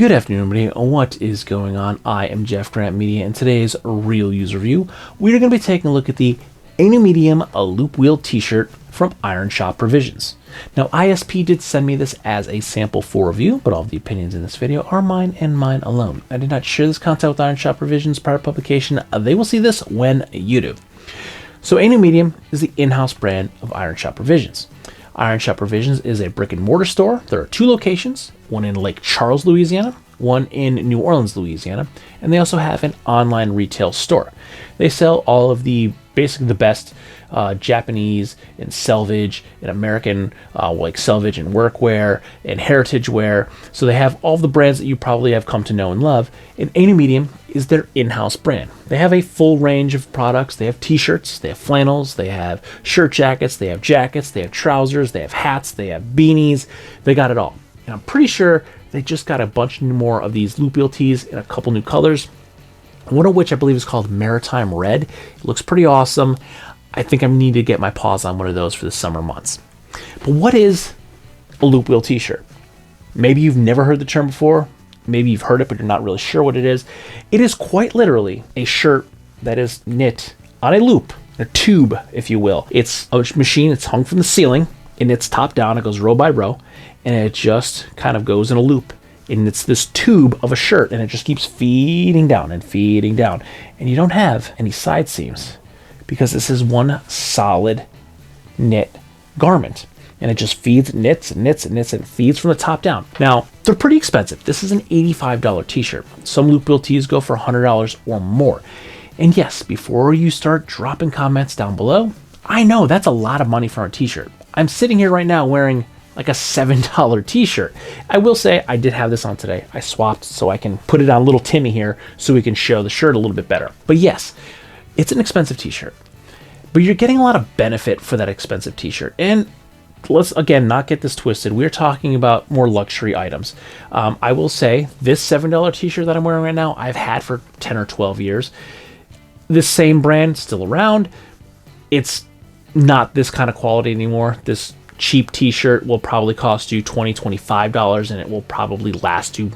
Good afternoon, everybody. What is going on? I am Jeff GrantMEDIA, and today's real user review, we're going to be taking a look at the Any Medium a Loopwheel t-shirt from Iron Shop Provisions. Now, ISP did send me this as a sample for review, but all of the opinions in this video are mine and mine alone. I did not share this content with Iron Shop Provisions prior to publication. They will see this when you do. So Any Medium is the in-house brand of Iron Shop Provisions. Iron Shop Provisions is a brick and mortar store. There are two locations, one in Lake Charles, Louisiana, one in New Orleans, Louisiana, and they also have an online retail store. They sell all of basically the best Japanese and selvage and American like selvage and workwear and heritage wear. So they have all the brands that you probably have come to know and love, and Any Medium is their in-house brand. They have a full range of products. They have t-shirts, they have flannels, they have shirt jackets, they have trousers, they have hats, they have beanies. They got it all. And I'm pretty sure they just got a bunch more of these Loopwheel tees in a couple new colors, one of which I believe is called Maritime Red. It looks pretty awesome. I think I need to get my paws on one of those for the summer months. But what is a Loopwheel t-shirt? Maybe you've never heard the term before. Maybe you've heard it, but you're not really sure what it is. It is quite literally a shirt that is knit on a loop, a tube, if you will. It's a machine. It's hung from the ceiling, and it's top down. It goes row by row, and it just kind of goes in a loop. And it's this tube of a shirt, and it just keeps feeding down and feeding down. And you don't have any side seams because this is one solid knit garment. And it just feeds, knits, and knits, and knits, and feeds from the top down. Now, they're pretty expensive. This is an $85 t-shirt. Some Loopwheel tees go for $100 or more. And yes, before you start dropping comments down below, I know that's a lot of money for a t-shirt. I'm sitting here right now wearing like a $7 t-shirt. I will say I did have this on today. I swapped so I can put it on little Timmy here so we can show the shirt a little bit better. But yes, it's an expensive t-shirt, but you're getting a lot of benefit for that expensive t-shirt. And let's again not get this twisted. We're talking about more luxury items. I will say this $7 t-shirt that I'm wearing right now, I've had for 10 or 12 years. This same brand still around. It's not this kind of quality anymore. This cheap t-shirt will probably cost you $20, $25, and it will probably last you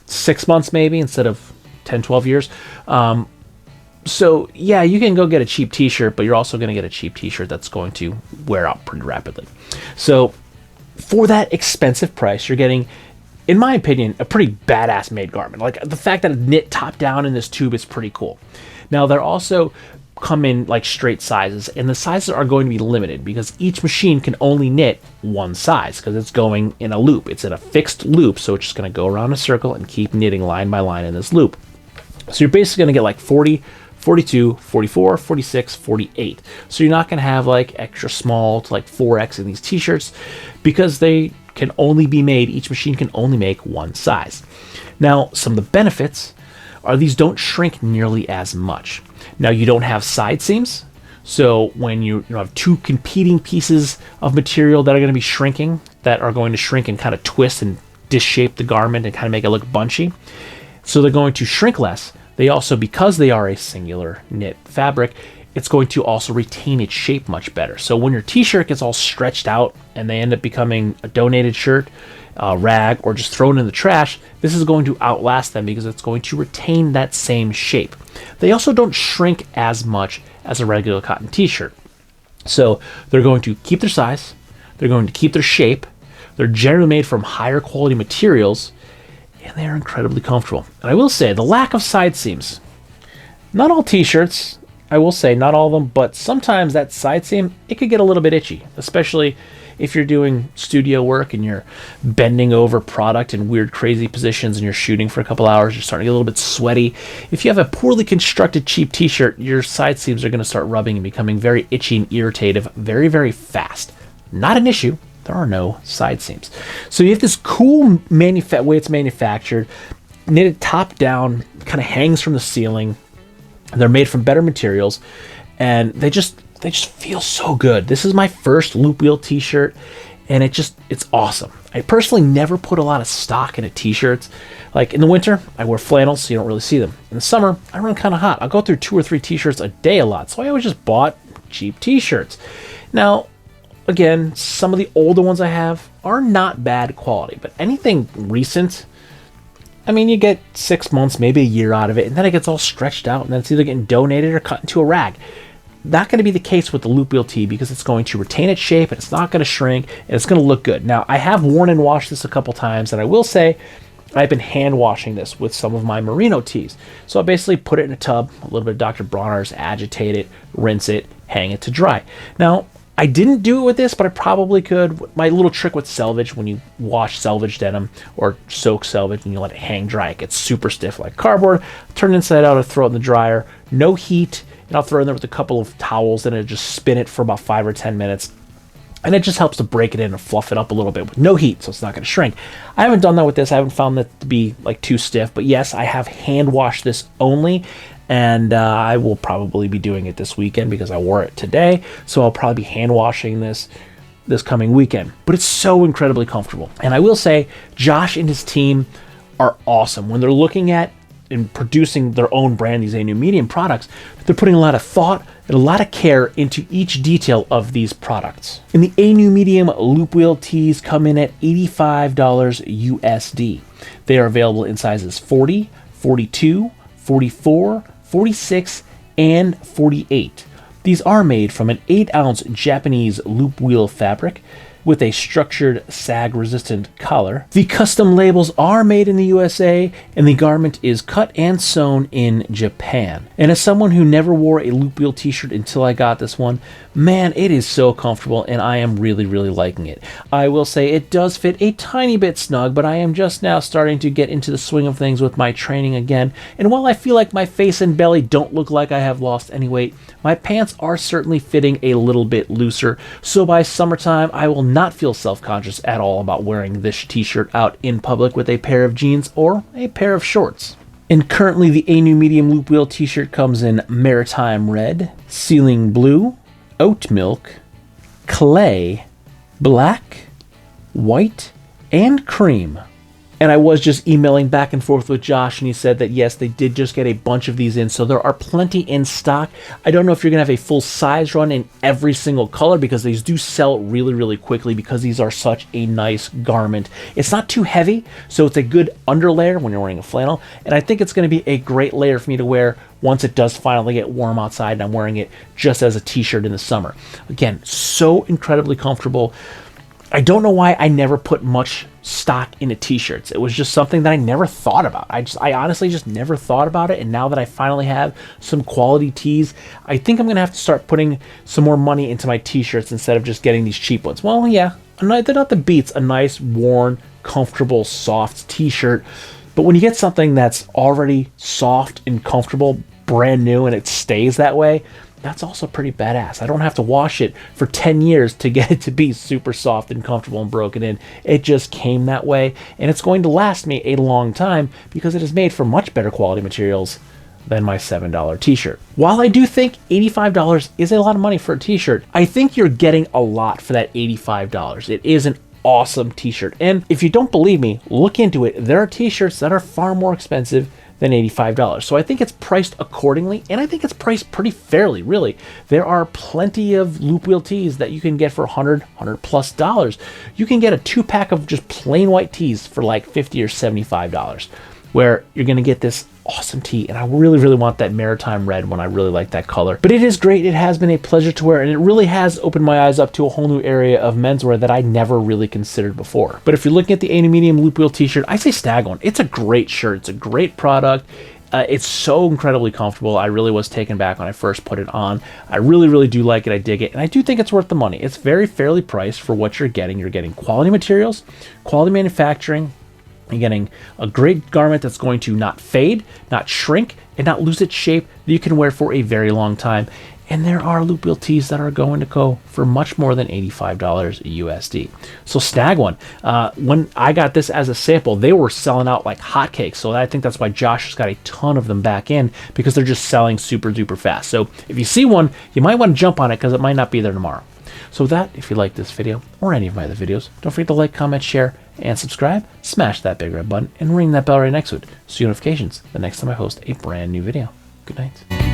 6 months maybe instead of 10, 12 years. So yeah, you can go get a cheap t-shirt, but you're also going to get a cheap t-shirt that's going to wear out pretty rapidly. So for that expensive price, you're getting, in my opinion, a pretty badass made garment. Like the fact that it's knit top down in this tube is pretty cool. Now they're also come in like straight sizes, and the sizes are going to be limited because each machine can only knit one size because it's going in a loop. It's in a fixed loop, so it's just going to go around a circle and keep knitting line by line in this loop. So you're basically going to get like 40, 42, 44, 46, 48. So you're not going to have like extra small to like 4X in these t-shirts because they can only be made, each machine can only make one size. Now, some of the benefits are these don't shrink nearly as much. Now, you don't have side seams. So when you have two competing pieces of material that are going to be shrinking, that are going to shrink and kind of twist and disshape the garment and kind of make it look bunchy. So they're going to shrink less. They also, because they are a singular knit fabric, it's going to also retain its shape much better. So when your t-shirt gets all stretched out and they end up becoming a donated shirt, rag, or just thrown in the trash, this is going to outlast them because it's going to retain that same shape. They also don't shrink as much as a regular cotton t-shirt. So they're going to keep their size, they're going to keep their shape, they're generally made from higher quality materials, and they are incredibly comfortable. And I will say, the lack of side seams, not all t-shirts, I will say, not all of them, but sometimes that side seam, it could get a little bit itchy, especially if you're doing studio work and you're bending over product in weird, crazy positions and you're shooting for a couple hours, you're starting to get a little bit sweaty. If you have a poorly constructed cheap t-shirt, your side seams are going to start rubbing and becoming very itchy and irritative very, very fast. Not an issue. There are no side seams. So you have this cool way it's manufactured, knitted top down, kind of hangs from the ceiling. They're made from better materials, and they just feel so good. This is my first Loopwheel t-shirt, and it's awesome. I personally never put a lot of stock into t-shirts. Like in the winter, I wear flannels, so you don't really see them. In the summer, I run kind of hot. I'll go through 2 or 3 t-shirts a day a lot, so I always just bought cheap t-shirts. Now, again, some of the older ones I have are not bad quality, but anything recent, I mean, you get 6 months, maybe a year out of it, and then it gets all stretched out, and then it's either getting donated or cut into a rag. Not going to be the case with the Loopwheel tee because it's going to retain its shape, and it's not going to shrink, and it's going to look good. Now, I have worn and washed this a couple times, and I will say I've been hand washing this with some of my merino tees. So I basically put it in a tub, a little bit of Dr. Bronner's, agitate it, rinse it, hang it to dry. Now, I didn't do it with this, but I probably could. My little trick with selvage, when you wash selvage denim or soak selvage and you let it hang dry, it gets super stiff like cardboard. Turn it inside out and throw it in the dryer. No heat, and I'll throw it in there with a couple of towels and just spin it for about 5 or 10 minutes. And it just helps to break it in and fluff it up a little bit with no heat, so it's not going to shrink. I haven't done that with this. I haven't found that to be like too stiff, but yes, I have hand washed this only. And I will probably be doing it this weekend because I wore it today. So I'll probably be hand washing this coming weekend. But it's so incredibly comfortable. And I will say, Josh and his team are awesome. When they're looking at and producing their own brand, these A-New Medium products, they're putting a lot of thought and a lot of care into each detail of these products. And the A-New Medium Loopwheel tees come in at $85 USD. They are available in sizes 40, 42, 44, 46, and 48. These are made from an 8-ounce Japanese Loopwheel fabric with a structured sag-resistant collar. The custom labels are made in the USA, and the garment is cut and sewn in Japan. And as someone who never wore a Loopwheel t-shirt until I got this one, man, it is so comfortable, and I am really, really liking it. I will say it does fit a tiny bit snug, but I am just now starting to get into the swing of things with my training again, and while I feel like my face and belly don't look like I have lost any weight, my pants are certainly fitting a little bit looser, so by summertime, I will not feel self-conscious at all about wearing this t-shirt out in public with a pair of jeans or a pair of shorts. And currently the A-New Medium Loopwheel t-shirt comes in Maritime Red, Ceiling Blue, Oat Milk, Clay, Black, White, and Cream. And I was just emailing back and forth with Josh, and he said that yes, they did just get a bunch of these in, so there are plenty in stock. I don't know if you're going to have a full size run in every single color because these do sell really, really quickly because these are such a nice garment. It's not too heavy, so it's a good underlayer when you're wearing a flannel, and I think it's going to be a great layer for me to wear once it does finally get warm outside and I'm wearing it just as a t-shirt in the summer. Again, so incredibly comfortable. I don't know why I never put much stock into t-shirts. It was just something that I never thought about. I honestly just never thought about it, and now that I finally have some quality tees, I think I'm gonna have to start putting some more money into my t-shirts instead of just getting these cheap ones. Well, yeah, they're not the beats, a nice, worn, comfortable, soft t-shirt, but when you get something that's already soft and comfortable, brand new, and it stays that way, that's also pretty badass. I don't have to wash it for 10 years to get it to be super soft and comfortable and broken in. It just came that way, and it's going to last me a long time because it is made from much better quality materials than my $7 t-shirt. While I do think $85 is a lot of money for a t-shirt, I think you're getting a lot for that $85. It is an awesome t-shirt, and if you don't believe me, look into it. There are t-shirts that are far more expensive than $85. So I think it's priced accordingly, and I think it's priced pretty fairly, really. There are plenty of Loopwheel tees that you can get for $100 plus. You can get a 2-pack of just plain white tees for like $50 or $75, where you're gonna get this awesome tee, and I really, really want that Maritime Red one. I really like that color. But it is great. It has been a pleasure to wear, and it really has opened my eyes up to a whole new area of menswear that I never really considered before. But if you're looking at the A-New Medium Loopwheel t-shirt, I say snag one. It's a great shirt. It's a great product. It's so incredibly comfortable. I really was taken back when I first put it on. I really, really do like it. I dig it, and I do think it's worth the money. It's very fairly priced for what you're getting. You're getting quality materials, quality manufacturing. You're getting a great garment that's going to not fade, not shrink, and not lose its shape that you can wear for a very long time. And there are Loopwheel tees that are going to go for much more than $85 USD. So snag one. When I got this as a sample, they were selling out like hotcakes. So I think that's why Josh has got a ton of them back in, because they're just selling super duper fast. So if you see one, you might want to jump on it because it might not be there tomorrow. So with that, if you like this video or any of my other videos, don't forget to like, comment, share, and subscribe. Smash that big red button and ring that bell right next to it so you get notifications the next time I post a brand new video. Good night.